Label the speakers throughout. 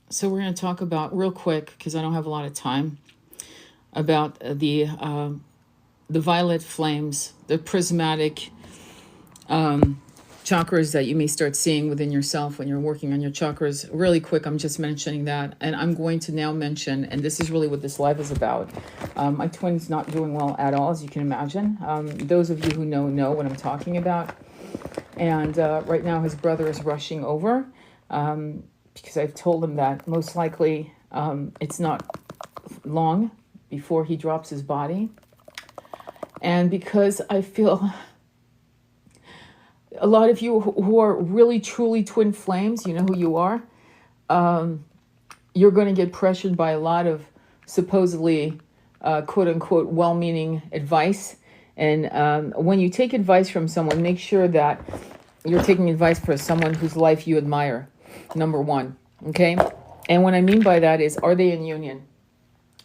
Speaker 1: So we're going to talk about real quick, because I don't have a lot of time, about the violet flames, the prismatic chakras that you may start seeing within yourself when you're working on your chakras. Really quick, I'm just mentioning that, and I'm going to now mention, and this is really what this live is about. My twin's not doing well at all, as you can imagine. Those of you who know what I'm talking about. And right now his brother is rushing over because I've told him that most likely it's not long before he drops his body. And because I feel a lot of you who are really truly twin flames, you know who you are, you're going to get pressured by a lot of supposedly quote unquote well-meaning advice. And when you take advice from someone, make sure that you're taking advice for someone whose life you admire, number one, okay? And what I mean by that is, are they in union?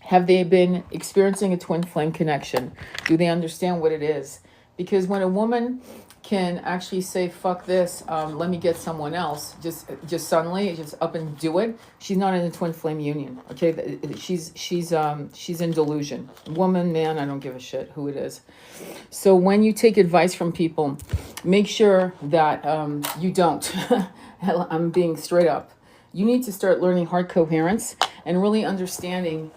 Speaker 1: Have they been experiencing a twin flame connection? Do they understand what it is? Because when a woman can actually say, fuck this, let me get someone else, just suddenly, just up and do it, she's not in a twin flame union, okay? She's in delusion. Woman, man, I don't give a shit who it is. So when you take advice from people, make sure that you don't. I'm being straight up. You need to start learning heart coherence and really understanding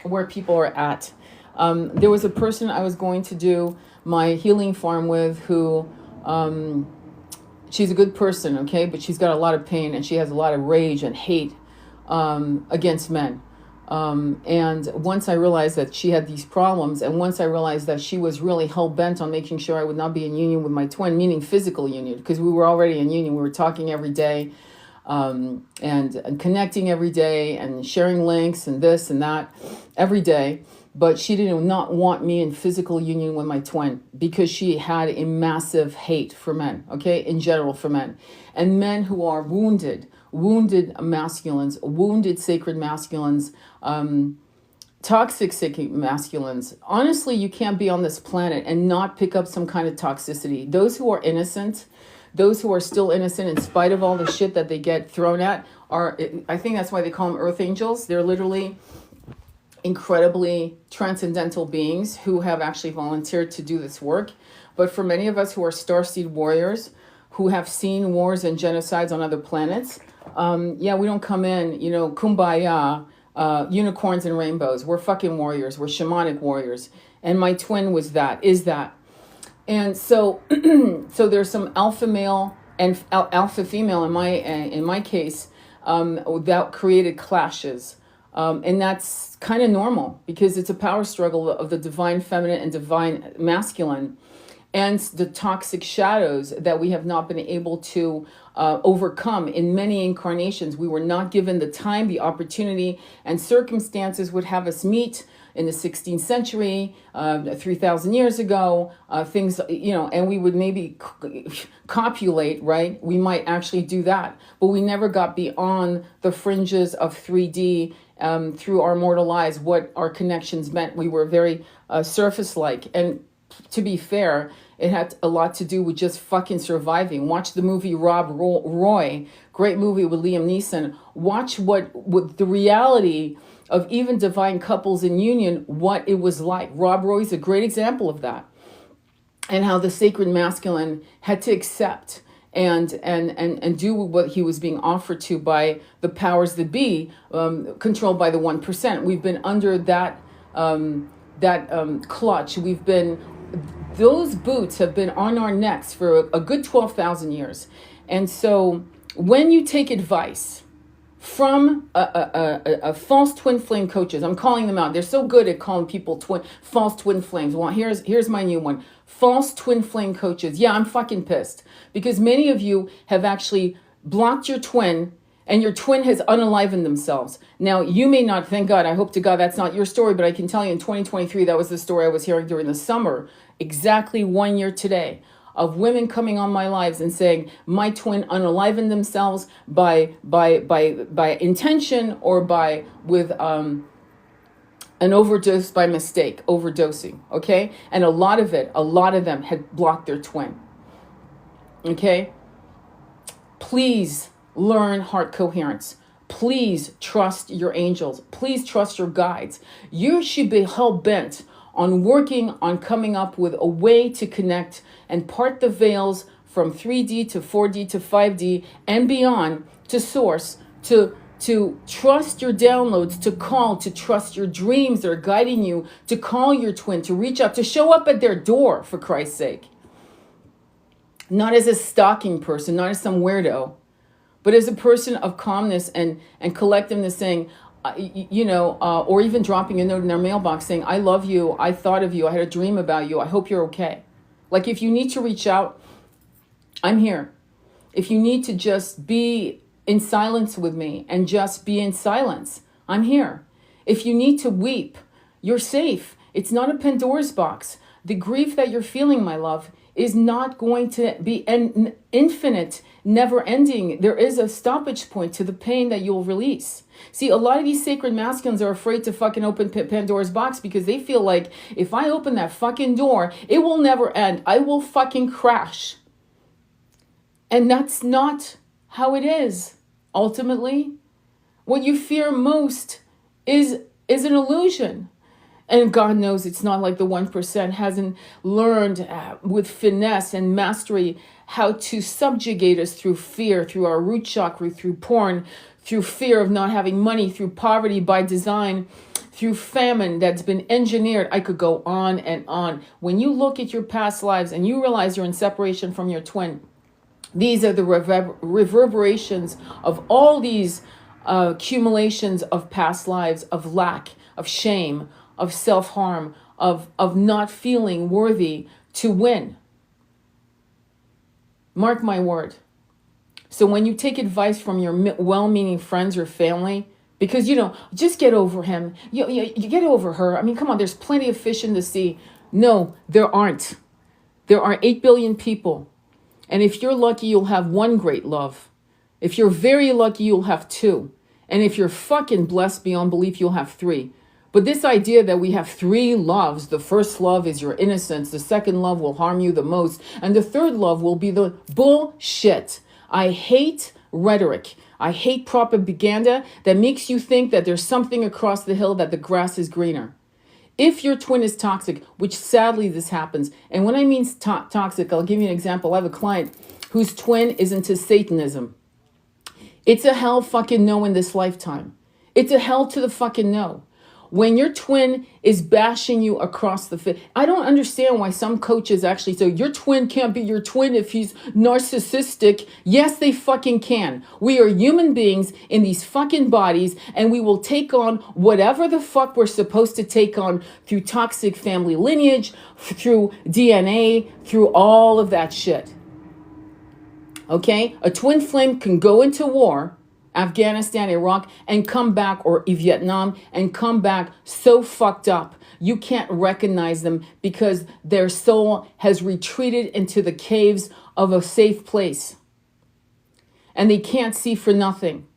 Speaker 1: where people are at. There was a person I was going to do my healing farm with who, she's a good person, okay? But she's got a lot of pain and she has a lot of rage and hate against men. And once I realized that she had these problems, and once I realized that she was really hell-bent on making sure I would not be in union with my twin, meaning physical union, because we were already in union. We were talking every day, and connecting every day and sharing links and this and that every day. But she did not want me in physical union with my twin because she had a massive hate for men, okay, in general for men. And men who are wounded masculines, wounded sacred masculines, toxic sacred masculines. Honestly, you can't be on this planet and not pick up some kind of toxicity. Those who are innocent, those who are still innocent in spite of all the shit that they get thrown at are, I think that's why they call them earth angels. They're literally incredibly transcendental beings who have actually volunteered to do this work. But for many of us who are starseed warriors, who have seen wars and genocides on other planets, yeah, we don't come in, kumbaya, unicorns and rainbows. We're fucking warriors. We're shamanic warriors. And my twin is that. And so, so there's some alpha male and alpha female in my case, that created clashes. And that's kind of normal because it's a power struggle of the divine feminine and divine masculine, and the toxic shadows that we have not been able to overcome in many incarnations. We were not given the time, the opportunity, and circumstances would have us meet in the 16th century, 3,000 years ago, things, and we would maybe copulate, right? We might actually do that, but we never got beyond the fringes of 3D through our mortal lives, what our connections meant. We were very surface-like. And to be fair, it had a lot to do with just fucking surviving. Watch the movie Rob Roy, great movie with Liam Neeson. Watch what the reality of even divine couples in union, what it was like. Rob Roy's a great example of that. And how the sacred masculine had to accept and do what he was being offered to by the powers that be, controlled by the 1%. We've been under that clutch. Those boots have been on our necks for a good 12,000 years. And so when you take advice from a false twin flame coaches, I'm calling them out. They're so good at calling people false twin flames. Well, here's my new one. False twin flame coaches. Yeah, I'm fucking pissed because many of you have actually blocked your twin and your twin has unalivened themselves. Now, you may not, thank God, I hope to God that's not your story, but I can tell you in 2023, that was the story I was hearing during the summer, exactly 1 year today, of women coming on my lives and saying, my twin unalivened themselves by intention or with an overdose by mistake, overdosing, okay? And a lot of them had blocked their twin, okay? Please learn heart coherence. please trust your angels. Please trust your guides. You should be hell-bent on working on coming up with a way to connect and part the veils from 3D to 4D to 5D and beyond to source, to trust your downloads, to call, to trust your dreams that are guiding you, to call your twin, to reach out, to show up at their door, for Christ's sake. Not as a stalking person, not as some weirdo, but as a person of calmness and collectiveness, saying, or even dropping a note in their mailbox saying, I love you, I thought of you, I had a dream about you, I hope you're okay. Like, if you need to reach out, I'm here. If you need to just be in silence with me and just be in silence, I'm here. If you need to weep, you're safe. It's not a Pandora's box. The grief that you're feeling, my love, is not going to be an infinite, never ending. There is a stoppage point to the pain that you'll release. See, a lot of these sacred masculines are afraid to fucking open Pandora's box because they feel like, if I open that fucking door, it will never end. I will fucking crash. And that's not how it is. Ultimately, what you fear most is an illusion. And God knows it's not like the 1% hasn't learned with finesse and mastery how to subjugate us through fear, through our root chakra, through porn, through fear of not having money, through poverty by design, through famine that's been engineered. I could go on and on. When you look at your past lives and you realize you're in separation from your twin, these are the reverberations of all these accumulations of past lives, of lack, of shame, of self-harm, of not feeling worthy to win. Mark my word. So when you take advice from your well-meaning friends or family, because, just get over him. You get over her. I mean, come on, there's plenty of fish in the sea. No, there aren't. There are 8 billion people. And if you're lucky, you'll have one great love. If you're very lucky, you'll have 2. And if you're fucking blessed beyond belief, you'll have 3. But this idea that we have 3 loves, the first love is your innocence, the second love will harm you the most, and the third love will be the bullshit. I hate rhetoric. I hate propaganda that makes you think that there's something across the hill, that the grass is greener. If your twin is toxic, which sadly this happens, and when I mean toxic, I'll give you an example. I have a client whose twin is into Satanism. It's a hell fucking no in this lifetime. It's a hell to the fucking no. When your twin is bashing you across the face, I don't understand why some coaches actually say your twin can't be your twin if he's narcissistic. Yes, they fucking can. We are human beings in these fucking bodies, and we will take on whatever the fuck we're supposed to take on through toxic family lineage, through DNA, through all of that shit. Okay? A twin flame can go into war, Afghanistan, Iraq, and come back, or Vietnam, and come back so fucked up you can't recognize them because their soul has retreated into the caves of a safe place and they can't see for nothing.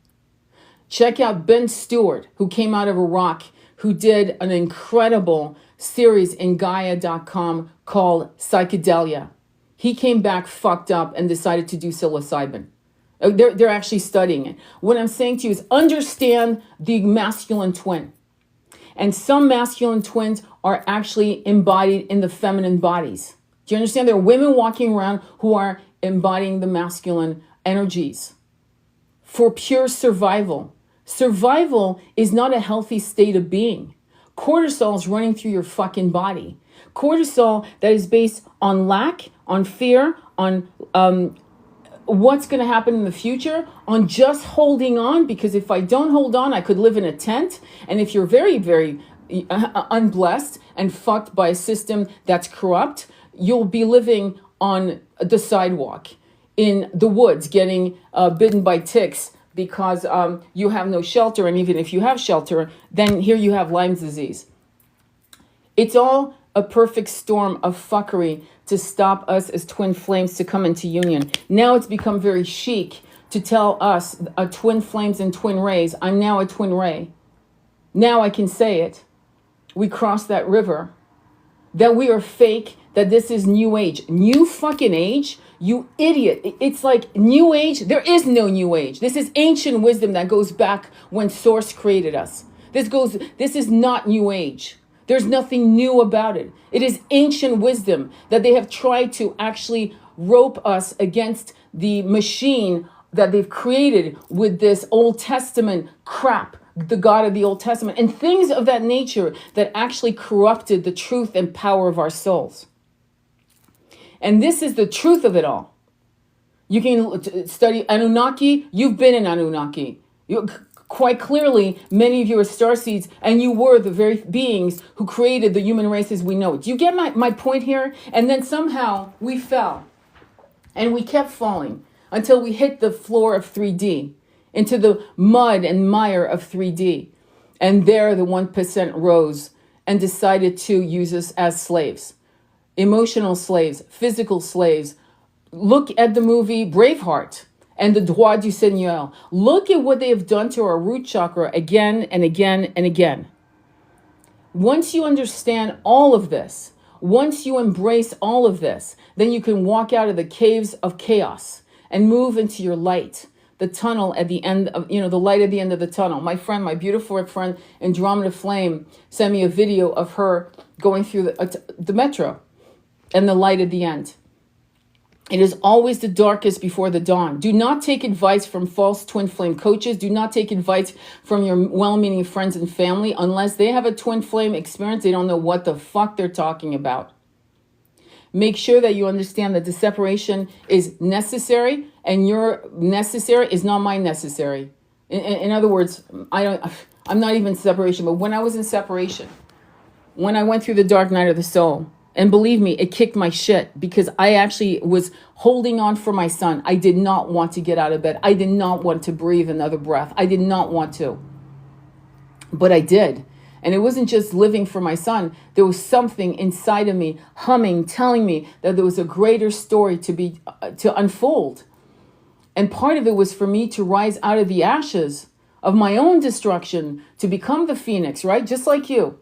Speaker 1: Check out Ben Stewart, who came out of Iraq, who did an incredible series in Gaia.com called Psychedelia. He came back fucked up and decided to do psilocybin. They're actually studying it. What I'm saying to you is understand the masculine twin. And some masculine twins are actually embodied in the feminine bodies. Do you understand? There are women walking around who are embodying the masculine energies for pure survival. Survival is not a healthy state of being. Cortisol is running through your fucking body. Cortisol that is based on lack, on fear, on what's going to happen in the future, on just holding on, because if I don't hold on, I could live in a tent. And if you're very, very unblessed and fucked by a system that's corrupt, you'll be living on the sidewalk, in the woods, getting bitten by ticks because you have no shelter. And even if you have shelter, then here you have Lyme disease. It's all a perfect storm of fuckery to stop us as twin flames to come into union. Now it's become very chic to tell us, twin flames and twin rays, I'm now a twin ray. Now I can say it. We crossed that river. that we are fake, that this is new age. New fucking age? You idiot. It's like new age. There is no new age. This is ancient wisdom that goes back when Source created us. This is not new age. There's nothing new about it. It is ancient wisdom that they have tried to actually rope us against the machine that they've created with this Old Testament crap, the God of the Old Testament, and things of that nature that actually corrupted the truth and power of our souls. And this is the truth of it all. You can study Anunnaki. You've been in Anunnaki. Quite clearly, many of you are starseeds, and you were the very beings who created the human race as we know it. Do you get my point here? And then somehow we fell. And we kept falling until we hit the floor of 3D, into the mud and mire of 3D. And there the 1% rose and decided to use us as slaves. Emotional slaves, physical slaves. Look at the movie Braveheart and the Droit du Seigneur. Look at what they have done to our root chakra again and again and again. Once you understand all of this, once you embrace all of this, then you can walk out of the caves of chaos and move into your light, the tunnel at the end of, the light at the end of the tunnel. My friend, my beautiful friend, Andromeda Flame, sent me a video of her going through the metro and the light at the end. It is always the darkest before the dawn. Do not take advice from false twin flame coaches. Do not take advice from your well-meaning friends and family unless they have a twin flame experience. They don't know what the fuck they're talking about. Make sure that you understand that the separation is necessary, and your necessary is not my necessary. In other words, I'm not even separation, but when I was in separation, when I went through the dark night of the soul, and believe me, it kicked my shit because I actually was holding on for my son. I did not want to get out of bed. I did not want to breathe another breath. I did not want to. But I did. And it wasn't just living for my son. There was something inside of me humming, telling me that there was a greater story to unfold. And part of it was for me to rise out of the ashes of my own destruction, to become the phoenix, right? Just like you.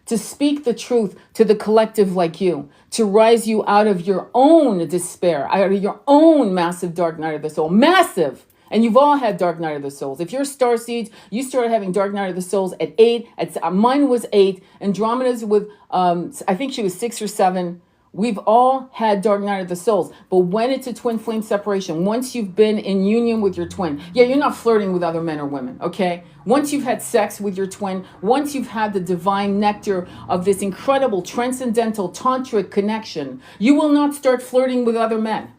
Speaker 1: To speak the truth to the collective like you, to rise you out of your own despair, out of your own massive dark night of the soul. Massive! And you've all had dark night of the souls. If you're starseeds, you started having dark night of the souls at 8. Mine was 8. Andromeda's with, I think she was 6 or 7. We've all had dark night of the souls. But when it's a twin flame separation, once you've been in union with your twin, you're not flirting with other men or women, okay? Once you've had sex with your twin, once you've had the divine nectar of this incredible transcendental tantric connection, you will not start flirting with other men.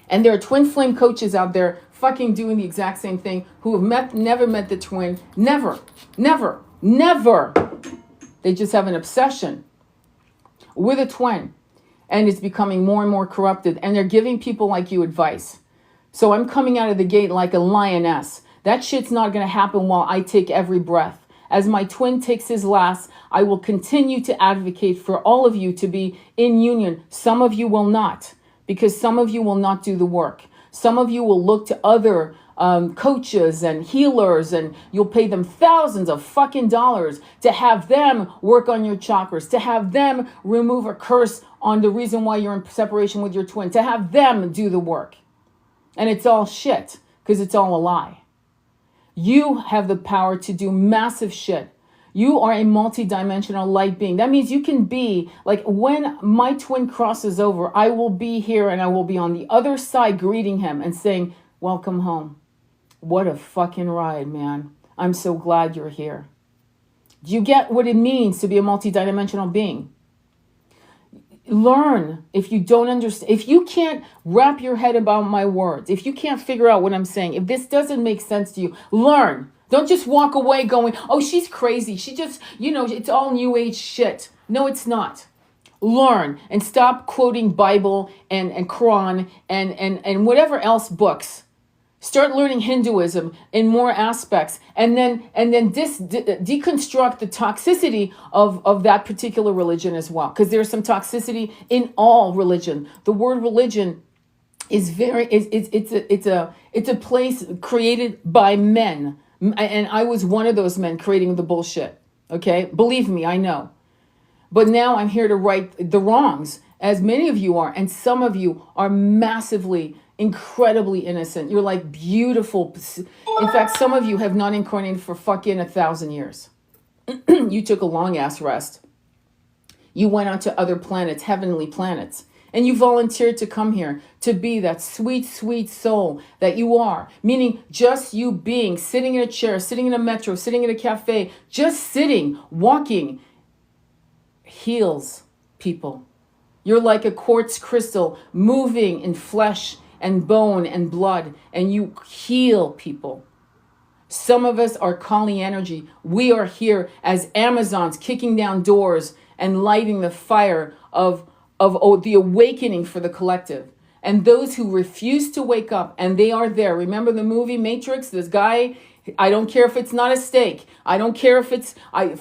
Speaker 1: And there are twin flame coaches out there fucking doing the exact same thing who have never met the twin. Never. They just have an obsession with a twin, and it's becoming more and more corrupted, and they're giving people like you advice. So I'm coming out of the gate like a lioness. That shit's not going to happen while I take every breath. As my twin takes his last, I will continue to advocate for all of you to be in union. Some of you will not, because some of you will not do the work. Some of you will look to other coaches and healers, and you'll pay them thousands of fucking dollars to have them work on your chakras, to have them remove a curse on the reason why you're in separation with your twin, to have them do the work. And it's all shit, because it's all a lie. You have the power to do massive shit. You are a multi-dimensional light being. That means you can be, like, when my twin crosses over, I will be here and I will be on the other side greeting him and saying, welcome home. What a fucking ride, man. I'm so glad you're here. Do you get what it means to be a multi-dimensional being? Learn. If you don't understand, if you can't wrap your head about my words, if you can't figure out what I'm saying, if this doesn't make sense to you, learn. Don't just walk away going, oh, she's crazy. She just, it's all new age shit. No, it's not. Learn and stop quoting Bible and Quran and whatever else books. Start learning Hinduism in more aspects, and then deconstruct the toxicity of that particular religion as well, because there's some toxicity in all religion. The word religion is it's a place created by men, and I was one of those men creating the bullshit. Okay, believe me, I know. But now I'm here to right the wrongs, as many of you are. And some of you are massively, incredibly innocent. You're like beautiful. In fact, some of you have not incarnated for fucking 1,000 years. You took a long ass rest. You went on to other planets, heavenly planets. And you volunteered to come here to be that sweet, sweet soul that you are. Meaning just you being, sitting in a chair, sitting in a metro, sitting in a cafe, just sitting, walking, heals people. You're like a quartz crystal moving in flesh and bone and blood, and you heal people. Some of us are Kali energy. We are here as Amazons kicking down doors and lighting the fire of the awakening for the collective. And those who refuse to wake up, and they are there. Remember the movie Matrix? This guy, I don't care if it's not a steak. I don't care if it's,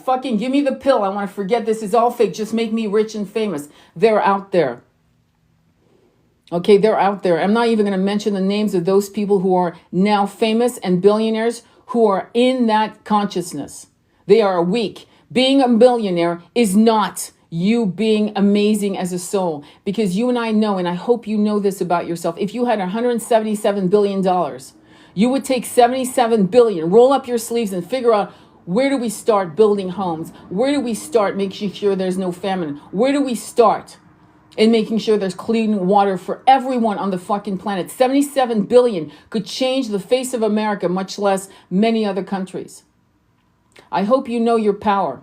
Speaker 1: fucking give me the pill. I want to forget this is all fake. Just make me rich and famous. They're out there. Okay, they're out there. I'm not even going to mention the names of those people who are now famous and billionaires who are in that consciousness. They are weak. Being a billionaire is not you being amazing as a soul, because you and I know, and I hope you know this about yourself. If you had $177 billion, you would take 77 billion, roll up your sleeves and figure out, where do we start building homes? Where do we start making sure there's no famine? Where do we start in making sure there's clean water for everyone on the fucking planet? 77 billion could change the face of America, much less many other countries. I hope you know your power.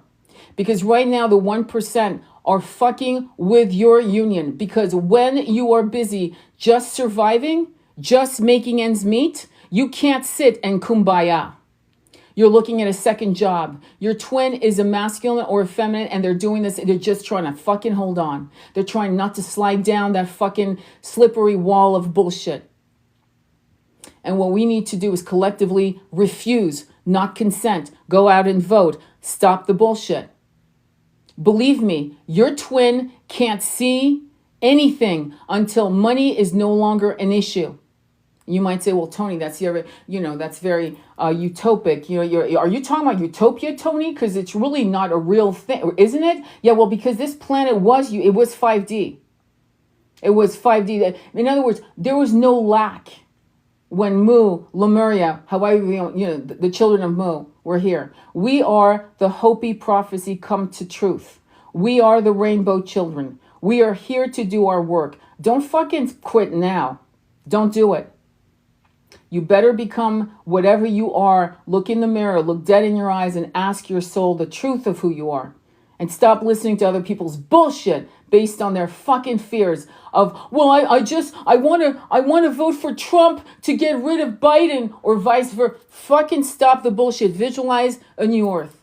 Speaker 1: Because right now the 1% are fucking with your union. Because when you are busy just surviving, just making ends meet, you can't sit and kumbaya. You're looking at a second job. Your twin is a masculine or a feminine, and they're doing this. They're just trying to fucking hold on. They're trying not to slide down that fucking slippery wall of bullshit. And what we need to do is collectively refuse, not consent, go out and vote, stop the bullshit. Believe me, your twin can't see anything until money is no longer an issue. You might say, well, Tony, that's very, that's very utopic. Are you talking about utopia, Tony? Because it's really not a real thing, isn't it? Yeah, well, because this planet it was 5D. It was 5D. In other words, there was no lack when Mu, Lemuria, however, the children of Mu were here. We are the Hopi prophecy come to truth. We are the rainbow children. We are here to do our work. Don't fucking quit now. Don't do it. You better become whatever you are. Look in the mirror, look dead in your eyes, and ask your soul the truth of who you are. And stop listening to other people's bullshit based on their fucking fears of, well, I want to vote for Trump to get rid of Biden, or vice versa. Fucking stop the bullshit. Visualize a new earth.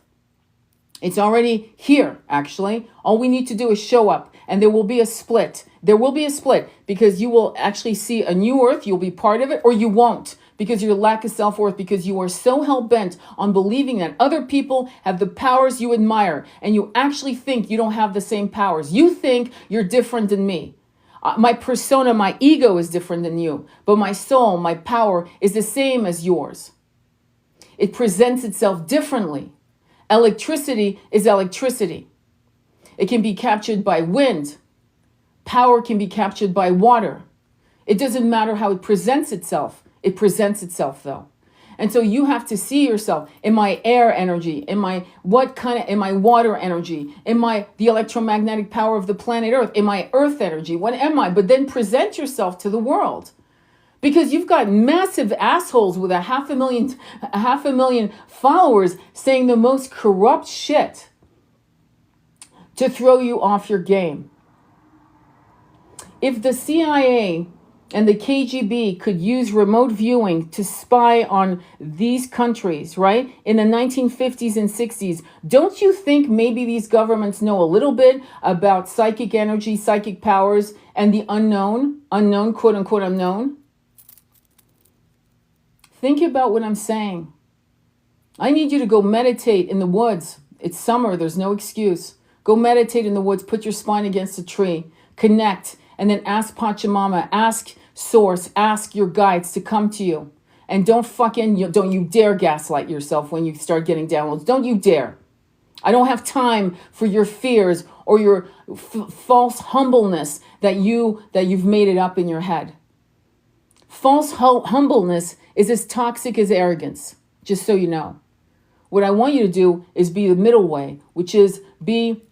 Speaker 1: It's already here, actually. All we need to do is show up, and there will be a split. There will be a split because you will actually see a new earth. You'll be part of it, or you won't, because your lack of self-worth, because you are so hell-bent on believing that other people have the powers you admire, and you actually think you don't have the same powers. You think you're different than me. My persona, my ego is different than you, but my soul, my power is the same as yours. It presents itself differently. Electricity is electricity. It can be captured by wind. Power can be captured by water. It doesn't matter how it presents itself. It presents itself though. And so you have to see yourself. Am I air energy? Am I water energy? Am I the electromagnetic power of the planet Earth? Am I earth energy? What am I? But then present yourself to the world. Because you've got massive assholes with a half a million followers saying the most corrupt shit to throw you off your game. If the CIA and the KGB could use remote viewing to spy on these countries, right, in the 1950s and 60s, don't you think maybe these governments know a little bit about psychic energy, psychic powers, and the unknown, quote unquote unknown? Think about what I'm saying. I need you to go meditate in the woods. It's summer. There's no excuse. Go meditate in the woods. Put your spine against a tree. Connect. And then ask Pachamama. Ask Source. Ask your guides to come to you. And don't you dare gaslight yourself when you start getting downloads. Don't you dare. I don't have time for your fears or your false humbleness that you've made it up in your head. False humbleness is as toxic as arrogance, just so you know. What I want you to do is be the middle way, which is be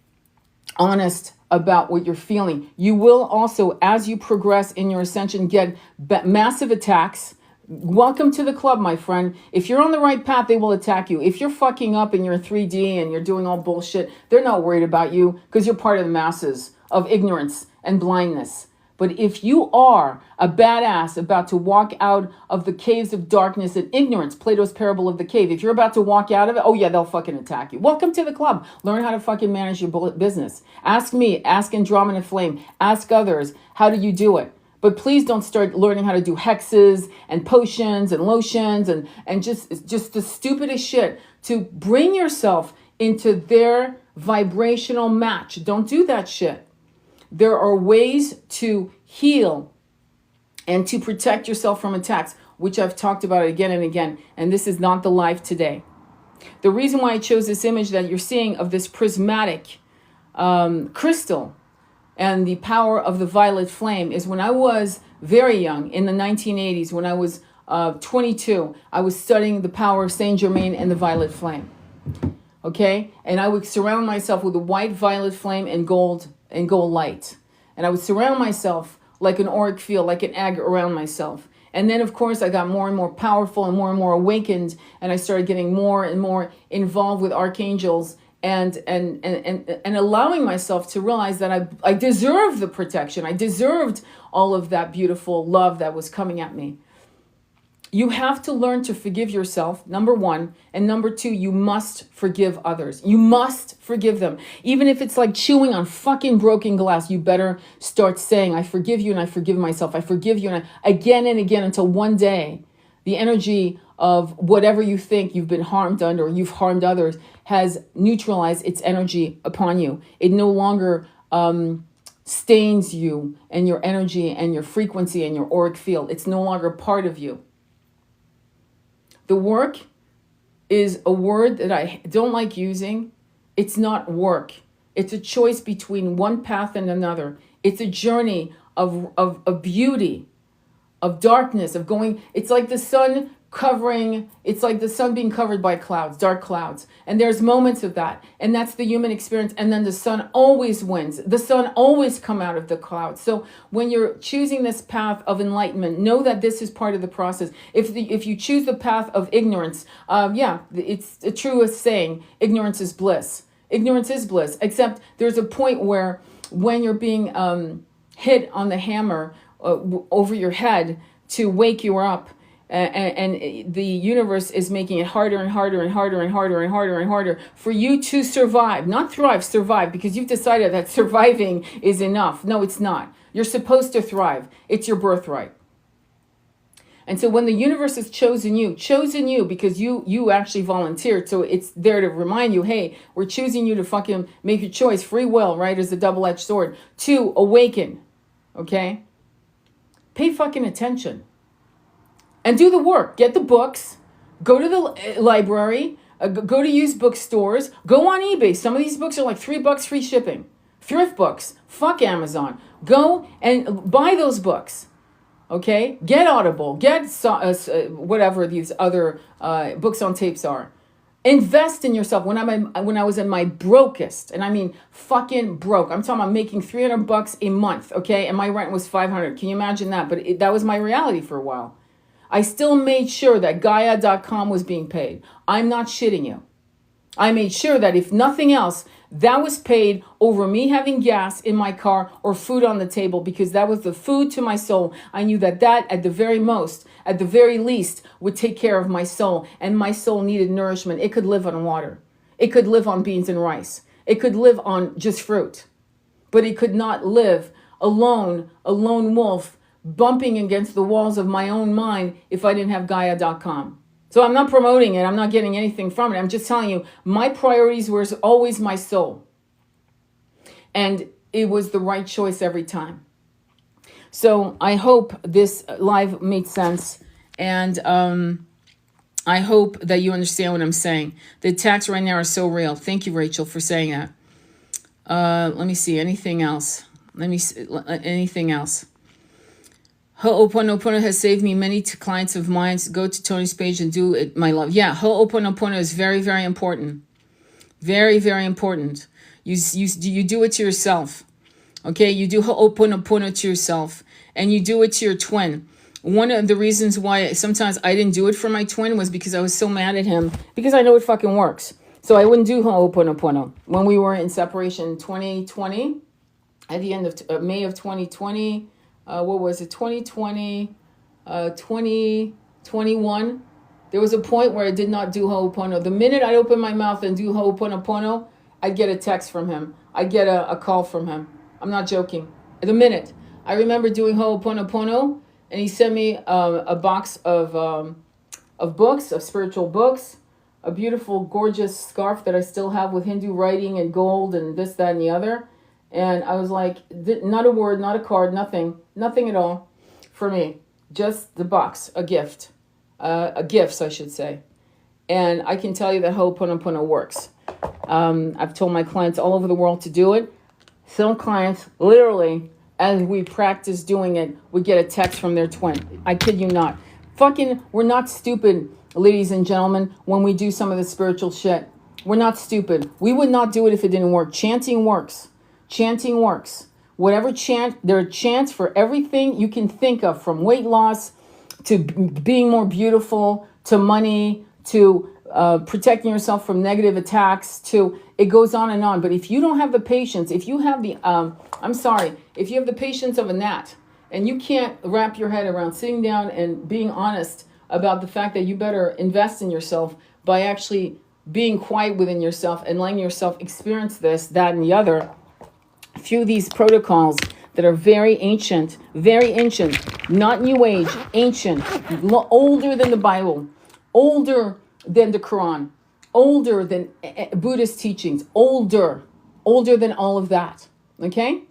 Speaker 1: honest about what you're feeling. You will also, as you progress in your ascension, get massive attacks. Welcome to the club, my friend. If you're on the right path, they will attack you. If you're fucking up and you're 3D and you're doing all bullshit, they're not worried about you because you're part of the masses of ignorance and blindness. But if you are a badass about to walk out of the caves of darkness and ignorance, Plato's parable of the cave, if you're about to walk out of it, oh yeah, they'll fucking attack you. Welcome to the club. Learn how to fucking manage your business. Ask me, ask Andromeda Flame, ask others, how do you do it? But please don't start learning how to do hexes and potions and lotions and just the stupidest shit to bring yourself into their vibrational match. Don't do that shit. There are ways to heal and to protect yourself from attacks, which I've talked about again and again. And this is not the live today. The reason why I chose this image that you're seeing of this prismatic crystal and the power of the violet flame is when I was very young, in the 1980s, when I was 22, I was studying the power of Saint Germain and the violet flame. Okay? And I would surround myself with a white violet flame and gold light. And I would surround myself like an auric field, like an egg around myself. And then, of course, I got more and more powerful and more awakened. And I started getting more and more involved with archangels and allowing myself to realize that I deserved the protection. I deserved all of that beautiful love that was coming at me. You have to learn to forgive yourself, number one. And number two, you must forgive others. You must forgive them. Even if it's like chewing on fucking broken glass, you better start saying, I forgive you and I forgive myself. I forgive you again and again until one day the energy of whatever you think you've been harmed under or you've harmed others has neutralized its energy upon you. It no longer stains you and your energy and your frequency and your auric field. It's no longer part of you. The work is a word that I don't like using. It's not work. It's a choice between one path and another. It's a journey of beauty, of darkness, of going. It's like the sun it's like the sun being covered by clouds, dark clouds. And there's moments of that. And that's the human experience. And then the sun always wins. The sun always comes out of the clouds. So when you're choosing this path of enlightenment, know that this is part of the process. If you choose the path of ignorance, it's the truest saying, ignorance is bliss. Ignorance is bliss, except there's a point where when you're being hit on the hammer over your head to wake you up, and the universe is making it harder and harder and harder and harder and harder and harder for you to survive, not thrive, survive, because you've decided that surviving is enough. No, it's not. You're supposed to thrive. It's your birthright. And so when the universe has chosen you because you actually volunteered, so it's there to remind you, hey, we're choosing you to fucking make your choice. Free will, right, is a double-edged sword. To awaken, okay? Pay fucking attention. And do the work. Get the books. Go to the library. Go to used bookstores. Go on eBay. Some of these books are like $3 free shipping. Thrift books. Fuck Amazon. Go and buy those books. Okay? Get Audible. Get whatever these other books on tapes are. Invest in yourself. When I was in my brokest, and I mean fucking broke. I'm talking about making $300 a month. Okay? And my rent was $500. Can you imagine that? But that was my reality for a while. I still made sure that Gaia.com was being paid. I'm not shitting you. I made sure that if nothing else, that was paid over me having gas in my car or food on the table, because that was the food to my soul. I knew that at the very least, would take care of my soul, and my soul needed nourishment. It could live on water. It could live on beans and rice. It could live on just fruit, but it could not live alone, a lone wolf, bumping against the walls of my own mind if I didn't have Gaia.com. So I'm not promoting it. I'm not getting anything from it. I'm just telling you, my priorities were always my soul. And it was the right choice every time. So I hope this live made sense. And I hope that you understand what I'm saying. The attacks right now are so real. Thank you, Rachel, for saying that. Let me see. Anything else? Let me see. Anything else? Ho'oponopono has saved me. Many clients of mine go to Tony's page and do it, my love. Yeah, Ho'oponopono is very, very important. Very, very important. You do it to yourself. Okay, you do Ho'oponopono to yourself, and you do it to your twin. One of the reasons why sometimes I didn't do it for my twin was because I was so mad at him, because I know it fucking works. So I wouldn't do Ho'oponopono. When we were in separation 2020, at the end of May of 2020, what was it, 2020, 2021, there was a point where I did not do Ho'opono. The minute I open my mouth and do Ho'oponopono, I'd get a text from him. I'd get a call from him. I'm not joking. The minute. I remember doing Ho'oponopono, and he sent me a box of books, of spiritual books, a beautiful, gorgeous scarf that I still have with Hindu writing and gold and this, that, and the other. And I was like, not a word, not a card, nothing at all for me. Just the box, a gift. Gifts, I should say. And I can tell you that Ho'oponopono works. I've told my clients all over the world to do it. Some clients, literally, as we practice doing it, we get a text from their twin. I kid you not. Fucking, we're not stupid, ladies and gentlemen, when we do some of the spiritual shit. We're not stupid. We would not do it if it didn't work. Chanting works. Chanting works. Whatever chant, there are chants for everything you can think of, from weight loss to being more beautiful, to money, to protecting yourself from negative attacks, to, it goes on and on. But if you don't have the patience, if you have the, if you have the patience of a gnat, and you can't wrap your head around sitting down and being honest about the fact that you better invest in yourself by actually being quiet within yourself and letting yourself experience this, that, and the other, through these protocols that are very ancient, not new age, ancient, older than the Bible, older than the Quran, older than Buddhist teachings, older than all of that, okay?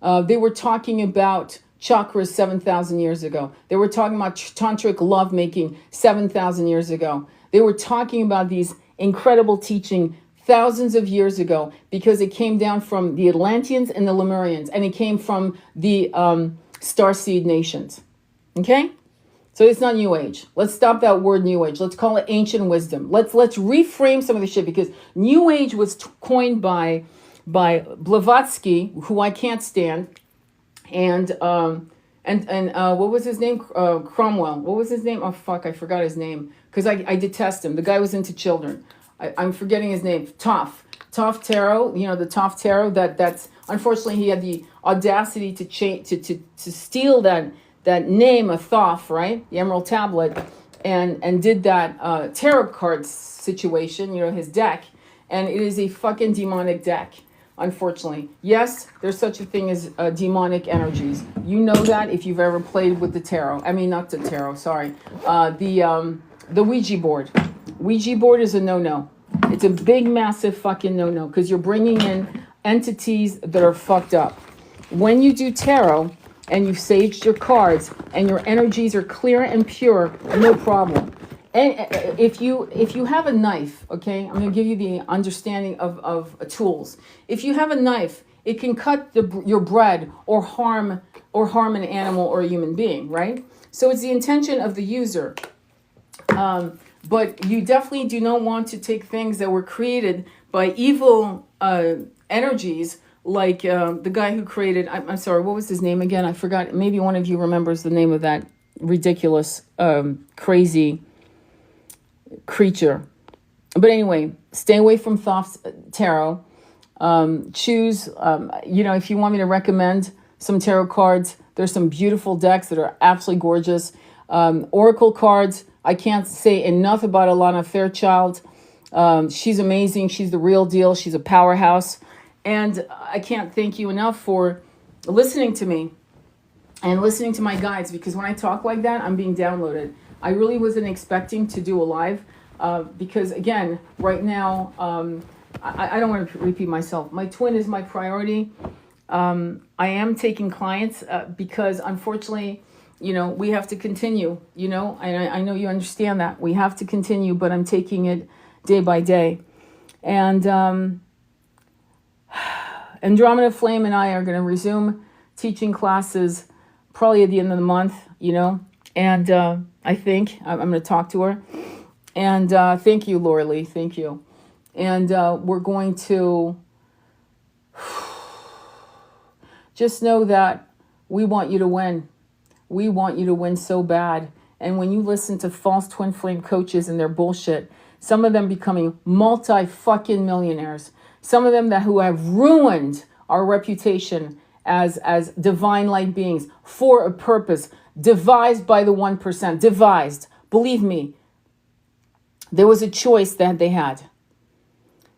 Speaker 1: They were talking about chakras 7,000 years ago. They were talking about tantric lovemaking 7,000 years ago. They were talking about these incredible teaching thousands of years ago, because it came down from the Atlanteans and the Lemurians, and it came from the starseed nations. Okay? So it's not new age. Let's stop that word new age. Let's call it ancient wisdom. Let's reframe some of the shit, because new age was coined by Blavatsky, who I can't stand, and what was his name? Cromwell. What was his name? Oh fuck, I forgot his name, because I detest him. The guy was into children. I'm forgetting his name. Toph Tarot. You know, the Toph Tarot. That's unfortunately, he had the audacity to change to steal that name of Thoth, right? The Emerald Tablet, and did that tarot card situation. You know, his deck, and it is a fucking demonic deck. Unfortunately, yes, there's such a thing as demonic energies. You know that if you've ever played with the tarot. I mean, not the tarot. Sorry, the Ouija board. Ouija board is a no-no. It's a big, massive fucking no-no, because you're bringing in entities that are fucked up. When you do tarot and you've saged your cards and your energies are clear and pure, no problem. And if you have a knife, okay, I'm going to give you the understanding of tools. If you have a knife, it can cut your bread or harm an animal or a human being, right? So it's the intention of the user. But you definitely do not want to take things that were created by evil energies, like the guy who created, I'm sorry, what was his name again? I forgot. Maybe one of you remembers the name of that ridiculous, crazy creature. But anyway, stay away from Thoth's tarot. Choose, if you want me to recommend some tarot cards, there's some beautiful decks that are absolutely gorgeous. Oracle cards, I can't say enough about Alana Fairchild. She's amazing. She's the real deal. She's a powerhouse. And I can't thank you enough for listening to me and listening to my guides, because when I talk like that, I'm being downloaded. I really wasn't expecting to do a live because, again, right now, I don't want to repeat myself. My twin is my priority. I am taking clients because, unfortunately, You know, we have to continue, you know, I know you understand that. We have to continue, but I'm taking it day by day. And Andromeda Flame and I are going to resume teaching classes probably at the end of the month, you know, and I think I'm going to talk to her. And thank you, Laura Lee. Thank you. And we're going to just know that we want you to win. We want you to win so bad. And when you listen to false twin flame coaches and their bullshit, some of them becoming multi-fucking millionaires, some of them who have ruined our reputation as divine light beings for a purpose, devised by the 1%, devised. Believe me, there was a choice that they had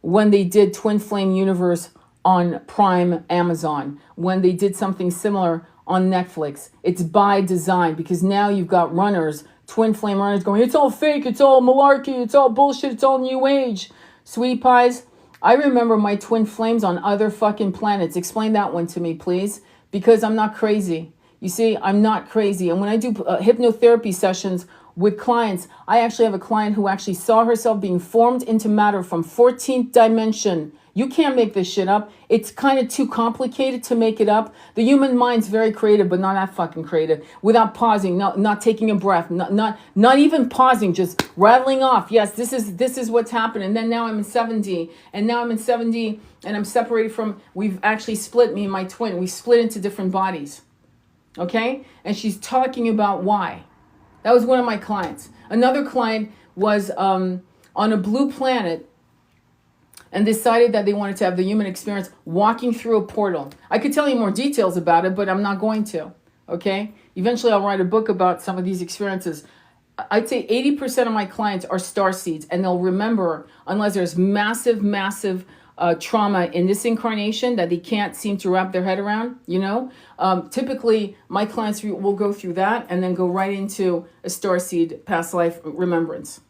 Speaker 1: when they did Twin Flame Universe on Prime Amazon, when they did something similar on Netflix. It's by design, because now you've got runners, twin flame runners going, it's all fake, it's all malarkey, it's all bullshit, it's all new age. Sweetie pies, I remember my twin flames on other fucking planets. Explain that one to me, please, because I'm not crazy. You see, I'm not crazy. And when I do hypnotherapy sessions with clients, I actually have a client who actually saw herself being formed into matter from 14th dimension. You can't make this shit up. It's kind of too complicated to make it up. The human mind's very creative, but not that fucking creative. Without pausing, not taking a breath, not even pausing, just rattling off. Yes, this is what's happened. And then now I'm in 7D, and now I'm in 7D, and I'm separated from. We've actually split, me and my twin. We split into different bodies. Okay, and she's talking about why. That was one of my clients. Another client was on a blue planet and decided that they wanted to have the human experience walking through a portal. I could tell you more details about it, but I'm not going to, okay? Eventually, I'll write a book about some of these experiences. I'd say 80% of my clients are starseeds, and they'll remember, unless there's massive, massive trauma in this incarnation that they can't seem to wrap their head around, you know? Typically, my clients will go through that and then go right into a starseed past life remembrance.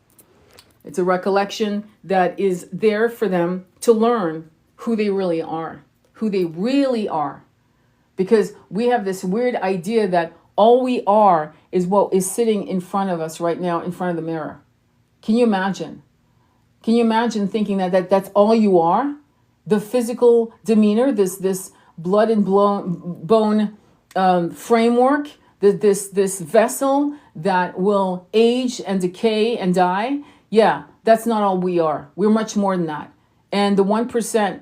Speaker 1: It's a recollection that is there for them to learn who they really are, who they really are. Because we have this weird idea that all we are is what is sitting in front of us right now in front of the mirror. Can you imagine? Can you imagine thinking that that's all you are? The physical demeanor, this blood and bone framework, this vessel that will age and decay and die. Yeah, that's not all we are. We're much more than that. And the 1%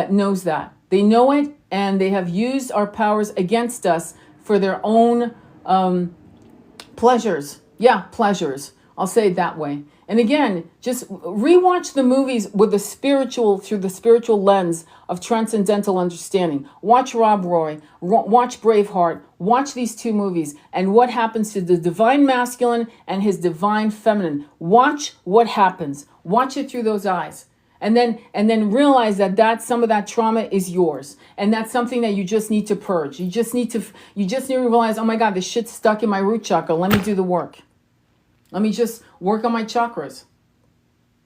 Speaker 1: knows that. They know it, and they have used our powers against us for their own pleasures. Yeah, pleasures. I'll say it that way. And again, just rewatch the movies with the spiritual, through the spiritual lens of transcendental understanding. Watch Rob Roy, watch Braveheart, watch these two movies, and what happens to the divine masculine and his divine feminine. Watch what happens. Watch it through those eyes. And then realize that some of that trauma is yours. And that's something that you just need to purge. You just need to realize, oh my God, this shit's stuck in my root chakra. Let me do the work. Let me just work on my chakras.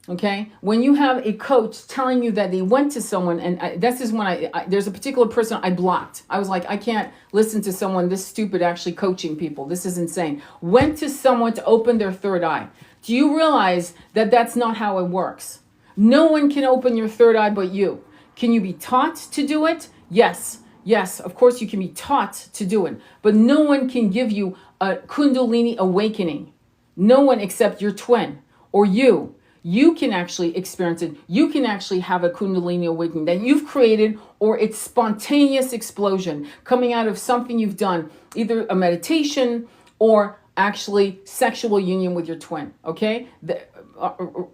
Speaker 1: Okay? When you have a coach telling you that they went to someone, and this is when there's a particular person I blocked. I was like, I can't listen to someone this stupid actually coaching people. This is insane. Went to someone to open their third eye. Do you realize that that's not how it works? No one can open your third eye but you. Can you be taught to do it? Yes. Yes, of course you can be taught to do it. But no one can give you a Kundalini awakening. No one except your twin or you. You can actually experience it. You can actually have a Kundalini awakening that you've created, or it's spontaneous explosion coming out of something you've done, either a meditation or actually sexual union with your twin. Okay? Do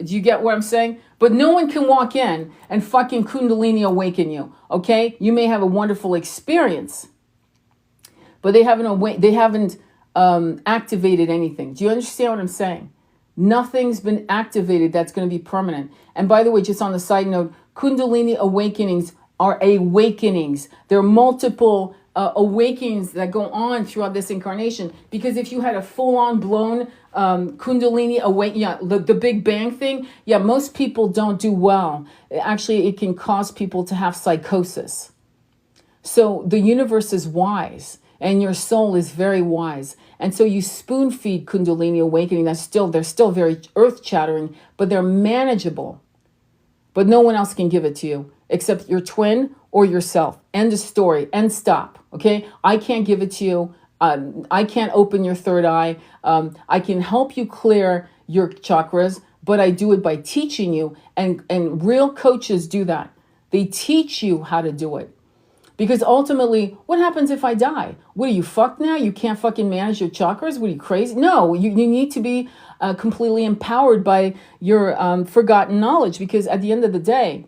Speaker 1: you get what I'm saying? But no one can walk in and fucking Kundalini awaken you. Okay? You may have a wonderful experience, but they haven't activated anything. Do you understand what I'm saying? Nothing's been activated that's going to be permanent. And by the way, just on the side note, Kundalini awakenings are awakenings. There are multiple awakenings that go on throughout this incarnation. Because if you had a full-on blown Kundalini awakening, the Big Bang thing, most people don't do well. Actually, it can cause people to have psychosis. So the universe is wise. and your soul is very wise. And so you spoon feed Kundalini awakening. They're still very earth chattering, but they're manageable. But no one else can give it to you except your twin or yourself. End of story. End stop. Okay? I can't give it to you. I can't open your third eye. I can help you clear your chakras, but I do it by teaching you. And real coaches do that. They teach you how to do it. Because ultimately, what happens if I die? What, are you fucked now? You can't fucking manage your chakras? What, are you crazy? No, you need to be completely empowered by your forgotten knowledge. Because at the end of the day,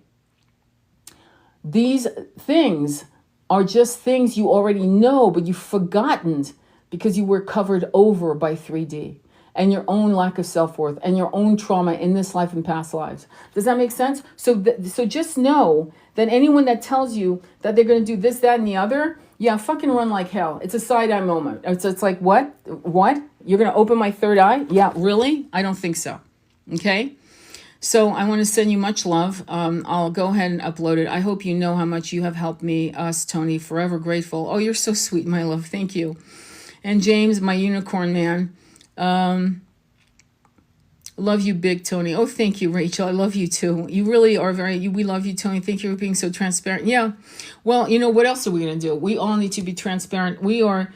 Speaker 1: these things are just things you already know, but you've forgotten because you were covered over by 3D and your own lack of self-worth and your own trauma in this life and past lives. Does that make sense? So just know that anyone that tells you that they're going to do this, that, and the other, yeah, fucking run like hell. It's a side-eye moment. It's like, what? You're going to open my third eye? Yeah, really? I don't think so. Okay? So I want to send you much love. I'll go ahead and upload it. I hope you know how much you have helped me, us, Tony. Forever grateful. Oh, you're so sweet, my love. Thank you. And James, my unicorn man. Love you, big Tony. Oh, thank you, Rachel. I love you too. You really are we love you, Tony. Thank you for being so transparent. Yeah. Well, you know, what else are we going to do? We all need to be transparent. We are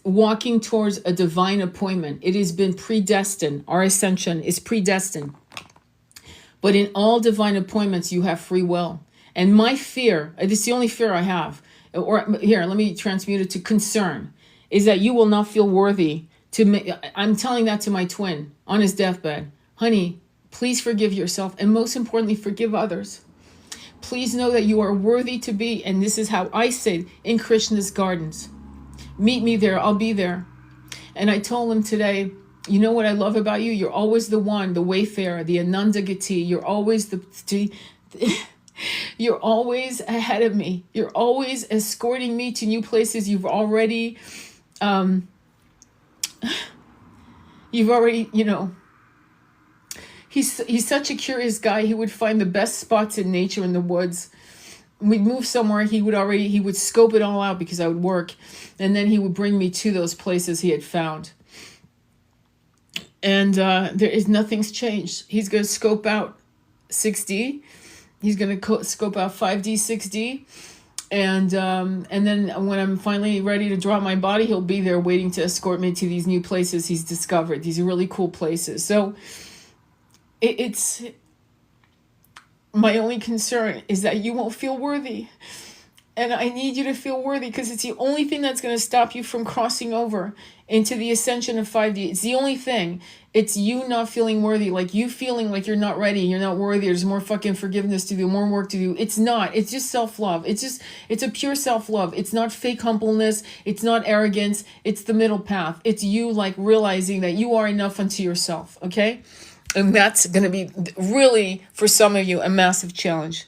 Speaker 1: walking towards a divine appointment. It has been predestined. Our ascension is predestined. But in all divine appointments, you have free will. And my fear, it's the only fear I have, or here, let me transmute it to concern, is that you will not feel worthy I'm telling that to my twin on his deathbed. Honey, please forgive yourself. And most importantly, forgive others. Please know that you are worthy to be, and this is how I say, in Krishna's gardens. Meet me there. I'll be there. And I told him today, you know what I love about you? You're always the one, the wayfarer, the Anandagati. You're always you're always ahead of me. You're always escorting me to new places you've already, you know, he's such a curious guy. He would find the best spots in nature in the woods. We'd move somewhere, he would scope it all out because I would work, and then he would bring me to those places he had found. And nothing's changed. He's going to scope out 6D. He's going to scope out 5D, 6D. And then when I'm finally ready to drop my body, he'll be there waiting to escort me to these new places he's discovered. These really cool places. So it's my only concern is that you won't feel worthy. And I need you to feel worthy because it's the only thing that's going to stop you from crossing over into the ascension of 5D. It's the only thing. It's you not feeling worthy, like you feeling like you're not ready, you're not worthy, there's more fucking forgiveness to do, more work to do. It's not. It's just self-love. It's a pure self-love. It's not fake humbleness. It's not arrogance. It's the middle path. It's you like realizing that you are enough unto yourself, okay? And that's going to be really, for some of you, a massive challenge.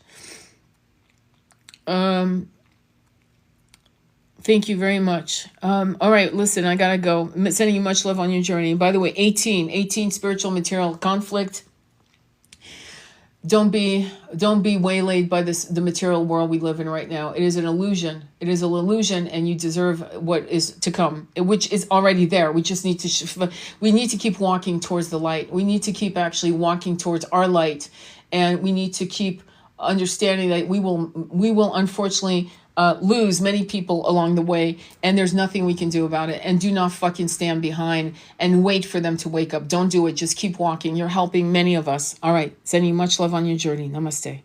Speaker 1: Thank you very much. All right, listen, I gotta go. I'm sending you much love on your journey. By the way, 18 spiritual material conflict. Don't be waylaid by the material world we live in right now. It is an illusion. It is an illusion, and you deserve what is to come, which is already there. We just need to we need to keep walking towards the light. We need to keep actually walking towards our light, and we need to keep understanding that we will unfortunately lose many people along the way, and there's nothing we can do about it. And do not fucking stand behind and wait for them to wake up. Don't do it. Just keep walking. You're helping many of us. All right. Sending you much love on your journey. Namaste.